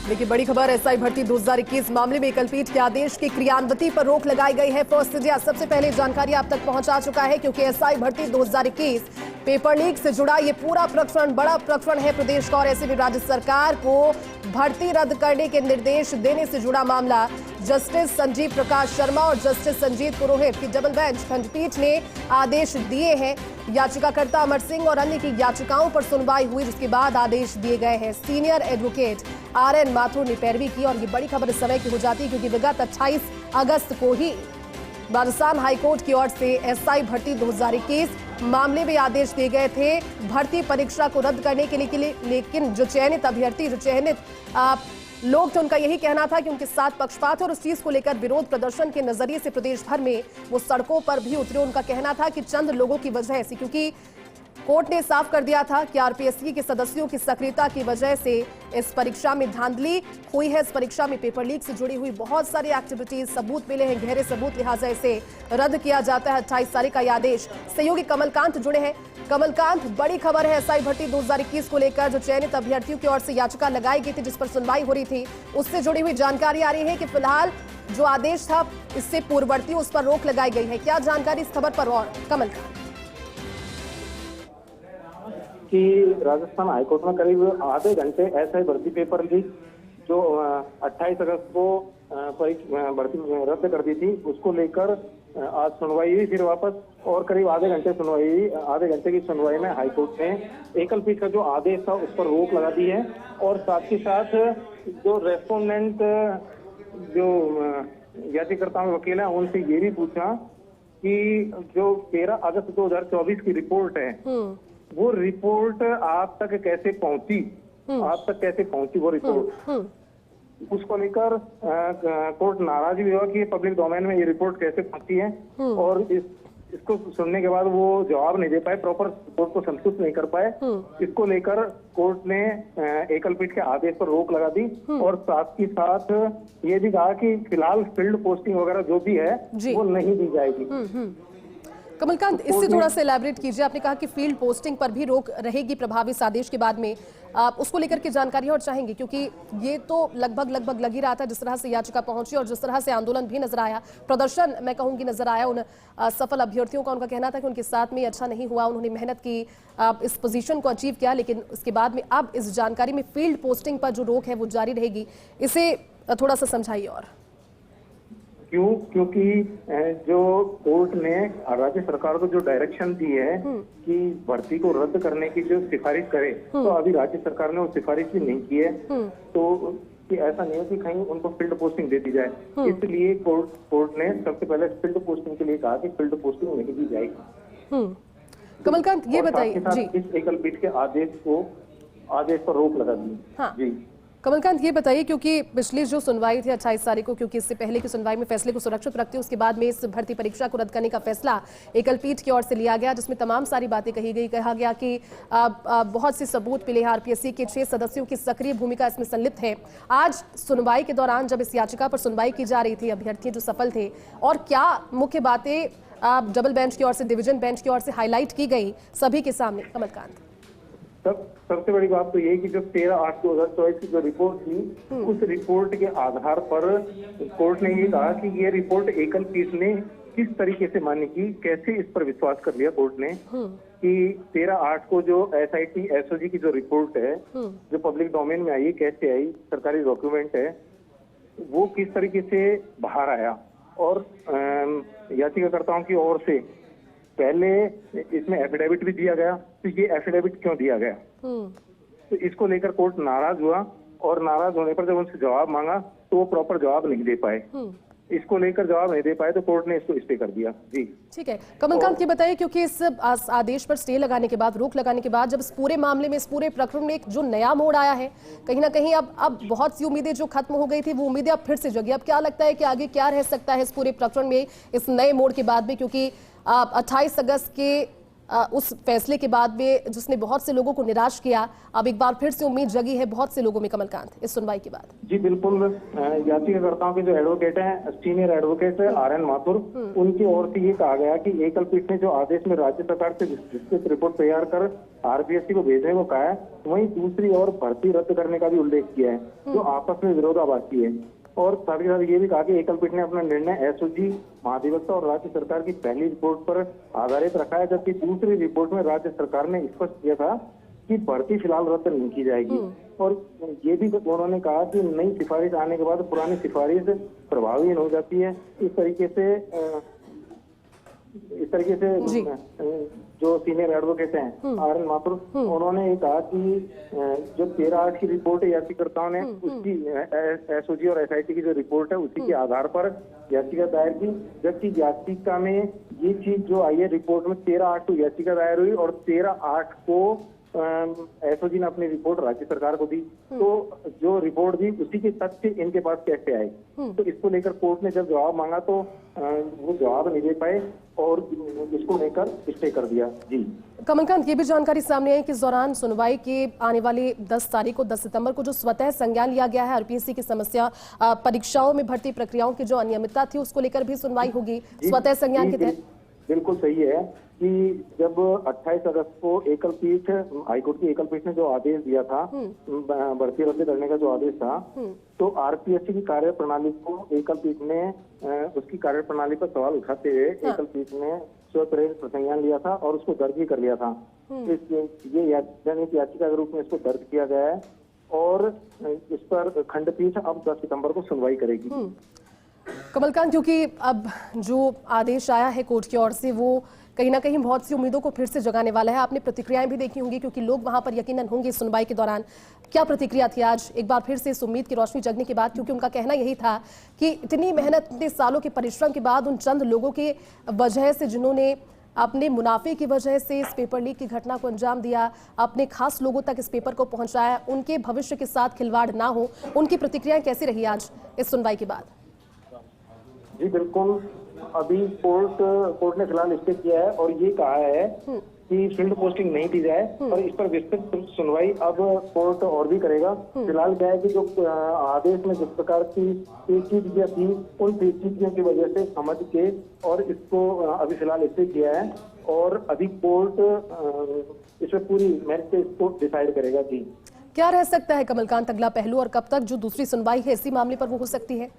देखिए बड़ी खबर, एसआई भर्ती 2021 मामले में कलपीठ के आदेश की क्रियान्विति पर रोक लगाई गई है। फर्स्ट इंडिया सबसे पहले जानकारी आप तक पहुंचा चुका है, क्योंकि एसआई भर्ती 2021 पेपर लीक से जुड़ा ये पूरा प्रकरण बड़ा प्रकरण है प्रदेश का, और ऐसे में राज्य सरकार को भर्ती रद्द करने के निर्देश देने से जुड़ा मामला जस्टिस संजीव प्रकाश शर्मा और जस्टिस संजीत पुरोहित की डबल बेंच खंडपीठ ने आदेश दिए हैं। याचिकाकर्ता अमर सिंह और अन्य की याचिकाओं पर सुनवाई हुई, जिसके बाद आदेश दिए गए हैं। सीनियर एडवोकेट आरएन माथुर ने पैरवी की, और ये बड़ी खबर इस समय की हो जाती है क्योंकि विगत 28 अगस्त को ही राजस्थान हाईकोर्ट की ओर से एसआई भर्ती 2021 मामले में आदेश दिए गए थे भर्ती परीक्षा को रद्द करने के लिए, लेकिन जो चयनित अभ्यर्थी, जो चयनित लोग थे, उनका यही कहना था कि उनके साथ पक्षपात, और उस चीज को लेकर विरोध प्रदर्शन के नजरिए से प्रदेश भर में वो सड़कों पर भी उतरे। उनका कहना था कि चंद लोगों की वजह से, क्योंकि कोर्ट ने साफ कर दिया था कि आरपीएससी के सदस्यों की सक्रियता की वजह से इस परीक्षा में धांधली हुई है। इस परीक्षा में पेपर लीक से जुड़ी हुई बहुत सारी एक्टिविटीज, सबूत मिले हैं, गहरे सबूत, लिहाजा इसे रद्द किया जाता है। 28 तारीख का यह आदेश। सहयोगी कमलकांत जुड़े हैं। कमलकांत, बड़ी खबर है एसआई भर्ती 2021 को लेकर जो चयनित अभ्यर्थियों की ओर से याचिका लगाई गई थी, जिस पर सुनवाई हो रही थी, उससे जुड़ी हुई जानकारी आ रही है कि फिलहाल जो आदेश था इससे पूर्ववर्ती, उस पर रोक लगाई गई है। क्या जानकारी इस खबर पर? और कमलकांत कि राजस्थान हाईकोर्ट में करीब आधे घंटे एसआई भर्ती पेपर लीक जो 28 अगस्त को भर्ती रद्द कर दी थी, उसको लेकर आज सुनवाई हुई फिर वापस, और करीब आधे घंटे की सुनवाई में हाईकोर्ट ने एकल पीठ का जो आदेश था उस पर रोक लगा दी है। और साथ ही साथ जो रेस्पोंडेंट जो याचिकाकर्ताओं वकील है, उनसे ये भी पूछा कि जो 13 अगस्त 2024 की रिपोर्ट है, वो रिपोर्ट आप तक कैसे पहुंची, वो रिपोर्ट, उसको लेकर कोर्ट नाराज भी हुआ कि पब्लिक डोमेन में ये रिपोर्ट कैसे पहुंची है, और इसको सुनने के बाद वो जवाब नहीं दे पाए, प्रॉपर कोर्ट को संतुष्ट नहीं कर पाए। इसको लेकर कोर्ट ने एकल पीठ के आदेश पर रोक लगा दी, और साथ ही साथ ये भी कहा कि फिलहाल फील्ड पोस्टिंग वगैरह जो भी है वो नहीं दी जाएगी। कमलकांत, इससे थोड़ा सा एलैबोरेट कीजिए। आपने कहा कि फील्ड पोस्टिंग पर भी रोक रहेगी प्रभावी इस आदेश के बाद में, आप उसको लेकर के जानकारी और चाहेंगे, क्योंकि ये तो लगभग लग ही रहा था जिस तरह से याचिका पहुंची और जिस तरह से आंदोलन भी नजर आया, प्रदर्शन मैं कहूंगी नजर आया उन सफल अभ्यर्थियों का। उनका कहना था कि उनके साथ में अच्छा नहीं हुआ, उन्होंने मेहनत की, इस पोजीशन को अचीव किया, लेकिन उसके बाद में अब इस जानकारी में फील्ड पोस्टिंग पर जो रोक है वो जारी रहेगी। इसे थोड़ा सा समझाइए। और क्योंकि जो कोर्ट ने राज्य सरकार को जो डायरेक्शन दी है कि भर्ती को रद्द करने की जो सिफारिश करे, तो अभी राज्य सरकार ने वो सिफारिश भी नहीं की है, तो कि ऐसा नहीं है कि कहीं उनको फील्ड पोस्टिंग दे दी जाए। इसलिए कोर्ट ने सबसे पहले फील्ड पोस्टिंग के लिए कहा कि फील्ड पोस्टिंग नहीं दी जाएगी। कमलकांत, ये बताइए जी, इस एकल पीठ के आदेश पर रोक लगा दी। हाँ जी कमलकांत, ये बताइए, क्योंकि पिछली जो सुनवाई थी 28 तारीख को, क्योंकि इससे पहले की सुनवाई में फैसले को सुरक्षित रखते उसके बाद में इस भर्ती परीक्षा को रद्द करने का फैसला एकल पीठ की ओर से लिया गया, जिसमें तमाम सारी बातें कही गई। कहा गया कि बहुत से सबूत मिले हैं, आरपीएससी के 6 सदस्यों की सक्रिय भूमिका इसमें संलिप्त है। आज सुनवाई के दौरान जब इस याचिका पर सुनवाई की जा रही थी, अभ्यर्थी जो सफल थे, और क्या मुख्य बातें डबल बेंच की ओर से, डिवीजन बेंच की ओर से हाईलाइट की गई सभी के सामने? कमलकांत, सबसे बड़ी बात तो ये कि जो 13/8/2024 की जो रिपोर्ट थी, उस रिपोर्ट के आधार पर कोर्ट ने ये कहा कि ये रिपोर्ट एकल पीठ ने किस तरीके से मान्य की, कैसे इस पर विश्वास कर लिया कोर्ट ने कि 13/8 को जो एसआईटी एसओजी की जो रिपोर्ट है, जो पब्लिक डोमेन में आई, कैसे आई, सरकारी डॉक्यूमेंट है, वो किस तरीके से बाहर आया। और याचिकाकर्ताओं की ओर से पहले इसमें एफिडेविट भी दिया गया, तो ये एफिडेविट क्यों दिया गया, तो इसको लेकर कोर्ट नाराज हुआ, और नाराज होने पर जब उनसे जवाब मांगा तो वो प्रॉपर जवाब नहीं दे पाए। इसको लेकर जवाब नहीं दे पाए तो कोर्ट ने इसको स्टे कर दिया। जी ठीक है कमलकांत, ये बताइए, क्योंकि इस आदेश पर स्टे लगाने के बाद, रोक लगाने के बाद, जब इस पूरे मामले में, इस पूरे प्रकरण में एक जो नया मोड़ आया है, कहीं ना कहीं अब बहुत सी उम्मीदें जो खत्म हो गई थी, वो उम्मीदें अब फिर से जगी। अब क्या लगता है कि आगे क्या रह सकता है इस पूरे प्रकरण में, इस नए मोड़ के बाद में? क्योंकि 28 अगस्त के उस फैसले के बाद में जिसने बहुत से लोगों को निराश किया, अब एक बार फिर से उम्मीद जगी है बहुत से लोगों में कमलकांत इस सुनवाई के बाद। जी बिल्कुल, याचिकाकर्ताओं के जो एडवोकेट हैं, सीनियर एडवोकेट आर.एन. माथुर, उनकी ओर से ये कहा गया कि एकल पीठ ने जो आदेश में राज्य सरकार से विस्तृत रिपोर्ट तैयार कर आरपीएससी को भेजने को कहा है, वहीं दूसरी ओर भर्ती रद्द करने का भी उल्लेख किया है, जो आपस में विरोधाभासी है। और साथ ही साथ ये भी कहा कि एकल पीठ ने अपना निर्णय एसओजी, महाधिवक्ता और राज्य सरकार की पहली रिपोर्ट पर आधारित रखा है, जबकि दूसरी रिपोर्ट में राज्य सरकार ने स्पष्ट किया था कि भर्ती फिलहाल रद्द नहीं की जाएगी। और ये भी उन्होंने कहा कि नई सिफारिश आने के बाद पुरानी सिफारिश प्रभावी हो जाती है। इस तरीके से जो सीनियर एडवोकेट हैं आर.एन. माथुर, उन्होंने ये कहा कि जो 13/8 की रिपोर्ट याचिकाकर्ताओं ने उसकी एसओजी और एसआईटी की जो रिपोर्ट है उसी के आधार पर याचिका दायर की, जबकि याचिका में ये चीज जो आई है रिपोर्ट में 13/8 को याचिका दायर हुई और 13/8 को एसओजी ने अपनी रिपोर्ट राज्य सरकार को दी। तो जो रिपोर्ट दी उसी के तथ्य इनके पास कैसे आए, तो इसको लेकर कोर्ट ने जब जवाब मांगा तो वो जवाब नहीं दे पाए और इसको लेकर स्टे कर दिया। जी कमलकांत, ये भी जानकारी सामने आई कि इस दौरान सुनवाई के आने वाली 10 तारीख को 10 सितंबर को जो स्वतः संज्ञान लिया गया है आरपीएससी की समस्या, परीक्षाओं में भर्ती प्रक्रियाओं की जो अनियमितता थी उसको लेकर भी सुनवाई होगी स्वतः संज्ञान के तहत। बिल्कुल सही है कि जब 28 अगस्त को एकल पीठ, हाईकोर्ट की एकल पीठ ने जो आदेश दिया था, भर्ती रद्द करने का जो आदेश था, तो आरपीएससी की कार्य प्रणाली को एकल पीठ ने उसकी कार्य प्रणाली पर सवाल उठाते हुए एकल पीठ ने स्वप्रेरित संज्ञान लिया था और उसको दर्ज भी कर लिया था। ये जनहित याचिका के रूप में इसको दर्ज किया गया है और इस पर खंडपीठ अब 10 सितंबर को सुनवाई करेगी। कमलकांत, क्योंकि अब जो आदेश आया है कोर्ट की ओर से वो कहीं ना कहीं बहुत सी उम्मीदों को फिर से जगाने वाला है। आपने प्रतिक्रियाएं भी देखी होंगी क्योंकि लोग वहां पर यकीनन होंगे सुनवाई के दौरान। क्या प्रतिक्रिया थी आज एक बार फिर से इस उम्मीद की रोशनी जगने के बाद, क्योंकि उनका कहना यही था कि इतनी मेहनत, इतने सालों के परिश्रम के बाद उन चंद लोगों की वजह से जिन्होंने अपने मुनाफे की वजह से इस पेपर लीक की घटना को अंजाम दिया, अपने खास लोगों तक इस पेपर को पहुंचाया, उनके भविष्य के साथ खिलवाड़ ना हो, उनकी प्रतिक्रियाएं कैसी रही आज इस सुनवाई के बाद? जी बिल्कुल, अभी कोर्ट ने फिलहाल स्टे किया है और ये कहा है कि फील्ड पोस्टिंग नहीं दी जाए और इस पर विस्तृत सुनवाई अब कोर्ट और भी करेगा। फिलहाल क्या है कि जो आदेश में जिस प्रकार की पेचीदगियां थी, उन पेचीदगियों की वजह से समझ के और इसको अभी फिलहाल स्टे किया है और अभी कोर्ट इस पर पूरी मेरिट पे इसको डिसाइड करेगा। जी क्या रह सकता है कमलकांत अगला पहलू और कब तक जो दूसरी सुनवाई है इसी मामले पर वो हो सकती है?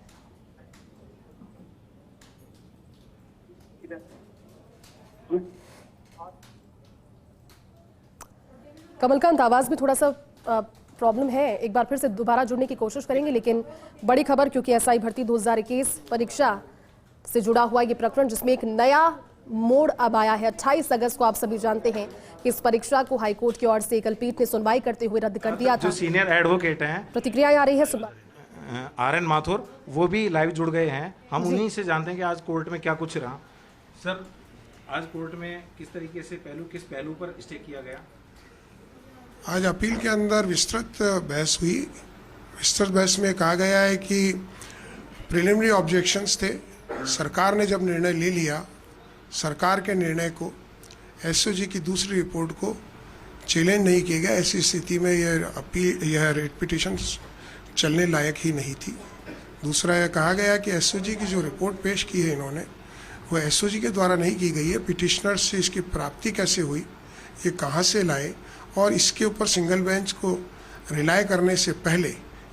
कमलकांत, आवाज में थोड़ा सा प्रॉब्लम है, एक बार फिर से दोबारा जुड़ने की कोशिश करेंगे। लेकिन बड़ी खबर, क्योंकि एसआई भर्ती 2021 परीक्षा से जुड़ा हुआ ये प्रकरण जिसमें एक नया मोड़ अब आया है। 28 अगस्त को आप सभी जानते हैं कि इस परीक्षा को हाईकोर्ट की ओर से एकल पीठ ने सुनवाई करते हुए रद्द कर दिया था। जो सीनियर एडवोकेट हैं, प्रतिक्रियाएं आ रही है आर.एन. माथुर, वो भी लाइव जुड़ गए हैं। हम उन्हीं से जानते हैं कि आज कोर्ट में क्या कुछ रहा। सर, आज कोर्ट में किस तरीके से किस पहलू पर स्टे किया गया? आज अपील के अंदर विस्तृत बहस हुई। विस्तृत बहस में कहा गया है कि प्रिलिमिनरी ऑब्जेक्शंस थे। सरकार ने जब निर्णय ले लिया, सरकार के निर्णय को, एसओजी की दूसरी रिपोर्ट को चैलेंज नहीं किया गया। ऐसी स्थिति में यह रेट पिटीशन चलने लायक ही नहीं थी। दूसरा यह कहा गया कि एसओजी की जो रिपोर्ट पेश की है इन्होंने, वो एसओजी के द्वारा नहीं की गई है। पिटिशनर से इसकी प्राप्ति कैसे हुई, ये कहाँ से लाए, और इसके ऊपर सिंगल बेंच को रिलाय करने से पहले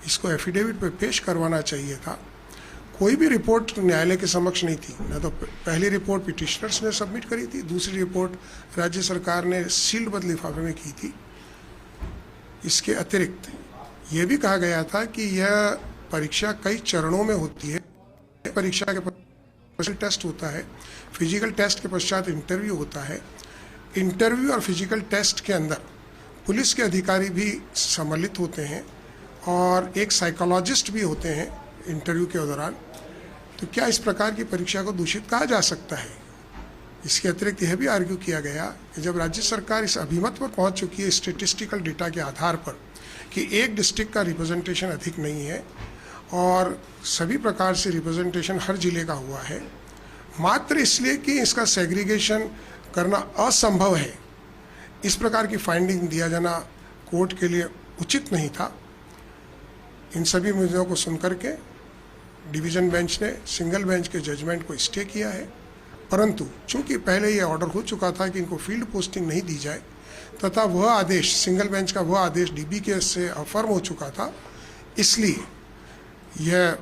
इसको एफिडेविट पे पेश करवाना चाहिए था। कोई भी रिपोर्ट न्यायालय के समक्ष नहीं थी। न तो पहली रिपोर्ट पिटिशनर्स ने सबमिट करी थी, दूसरी रिपोर्ट राज्य सरकार ने सील्ड बंद लिफाफे में की थी। इसके अतिरिक्त ये भी कहा गया था कि यह परीक्षा कई चरणों में होती है। परीक्षा के पश्चात टेस्ट होता है, फिजिकल टेस्ट के पश्चात इंटरव्यू होता है। इंटरव्यू और फिजिकल टेस्ट के अंदर पुलिस के अधिकारी भी सम्मिलित होते हैं और एक साइकोलॉजिस्ट भी होते हैं इंटरव्यू के दौरान। तो क्या इस प्रकार की परीक्षा को दूषित कहा जा सकता है? इसके अतिरिक्त यह भी आर्ग्यू किया गया कि जब राज्य सरकार इस अभिमत पर पहुंच चुकी है स्टेटिस्टिकल डेटा के आधार पर कि एक डिस्ट्रिक्ट का रिप्रेजेंटेशन अधिक नहीं है और सभी प्रकार से रिप्रेजेंटेशन हर जिले का हुआ है, मात्र इसलिए कि इसका सेग्रीगेशन करना असंभव है, इस प्रकार की फाइंडिंग दिया जाना कोर्ट के लिए उचित नहीं था। इन सभी मुद्दों को सुनकर के डिवीजन बेंच ने सिंगल बेंच के जजमेंट को स्टे किया है, परंतु चूंकि पहले ये ऑर्डर हो चुका था कि इनको फील्ड पोस्टिंग नहीं दी जाए तथा वह आदेश सिंगल बेंच का वह आदेश डीबी के से अफर्म हो चुका था, इसलिए यह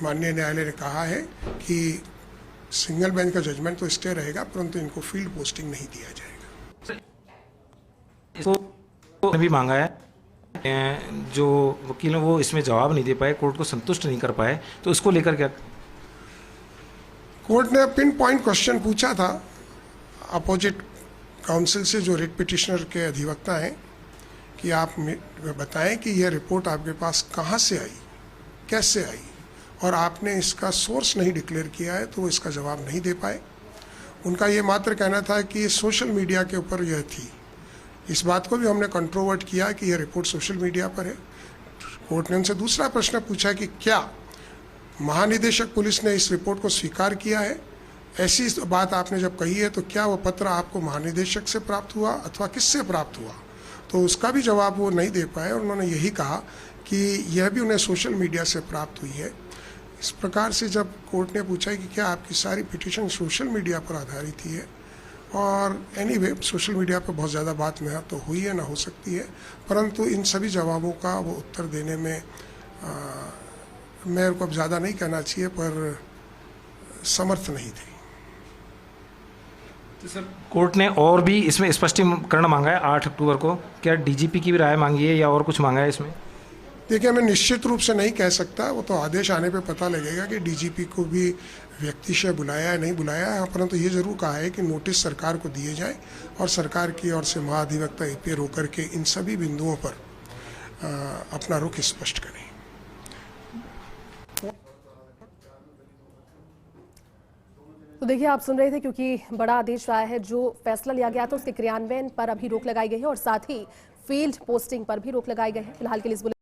माननीय न्यायालय ने कहा है कि सिंगल बेंच का जजमेंट तो स्टे रहेगा, परंतु इनको फील्ड पोस्टिंग नहीं दिया जाएगा। इसको भी मांगा है, जो वकील हैं वो इसमें जवाब नहीं दे पाए, कोर्ट को संतुष्ट नहीं कर पाए, तो इसको लेकर क्या? कोर्ट ने पिन पॉइंट क्वेश्चन पूछा था अपोजिट काउंसिल से, जो रिट पिटिशनर के अधिवक्ता हैं, कि आप बताएं कि यह रिपोर्ट आपके पास कहाँ से आई, कैसे आई, और आपने इसका सोर्स नहीं डिक्लेयर किया है, तो वो इसका जवाब नहीं दे पाए। उनका ये मात्र कहना था कि सोशल मीडिया के ऊपर यह थी। इस बात को भी हमने कंट्रोवर्ट किया कि यह रिपोर्ट सोशल मीडिया पर है। कोर्ट ने उनसे दूसरा प्रश्न पूछा कि क्या महानिदेशक पुलिस ने इस रिपोर्ट को स्वीकार किया है? ऐसी बात आपने जब कही है तो क्या वो पत्र आपको महानिदेशक से प्राप्त हुआ अथवा किससे प्राप्त हुआ? तो उसका भी जवाब वो नहीं दे पाए और उन्होंने यही कहा कि यह भी उन्हें सोशल मीडिया से प्राप्त हुई है। इस प्रकार से जब कोर्ट ने पूछा कि क्या आपकी सारी पिटीशन सोशल मीडिया पर आधारित ही है, और एनीवे सोशल मीडिया पर बहुत ज़्यादा बात न तो हुई है, ना हो सकती है, परंतु इन सभी जवाबों का वो उत्तर देने में मेरे को अब ज़्यादा नहीं कहना चाहिए, पर समर्थ नहीं थी। तो सर, कोर्ट ने और भी इसमें स्पष्टीकरण मांगा है 8 अक्टूबर को, क्या डीजीपी की भी राय मांगी है या और कुछ मांगा है इसमें? देखिए, मैं निश्चित रूप से नहीं कह सकता, वो तो आदेश आने पे पता लगेगा कि डीजीपी को भी व्यक्तिशः बुलाया है नहीं बुलाया है, परंतु ये जरूर कहा है कि नोटिस सरकार को दिए जाए और सरकार की ओर से महाधिवक्ता एपीआर होकर के इन सभी बिंदुओं पर अपना रुख स्पष्ट करें। तो देखिए, आप सुन रहे थे, क्योंकि बड़ा आदेश आया है, जो फैसला लिया गया था उसके क्रियान्वयन पर अभी रोक लगाई गई है और साथ ही फील्ड पोस्टिंग पर भी रोक लगाई गई है। फिलहाल के लिए इस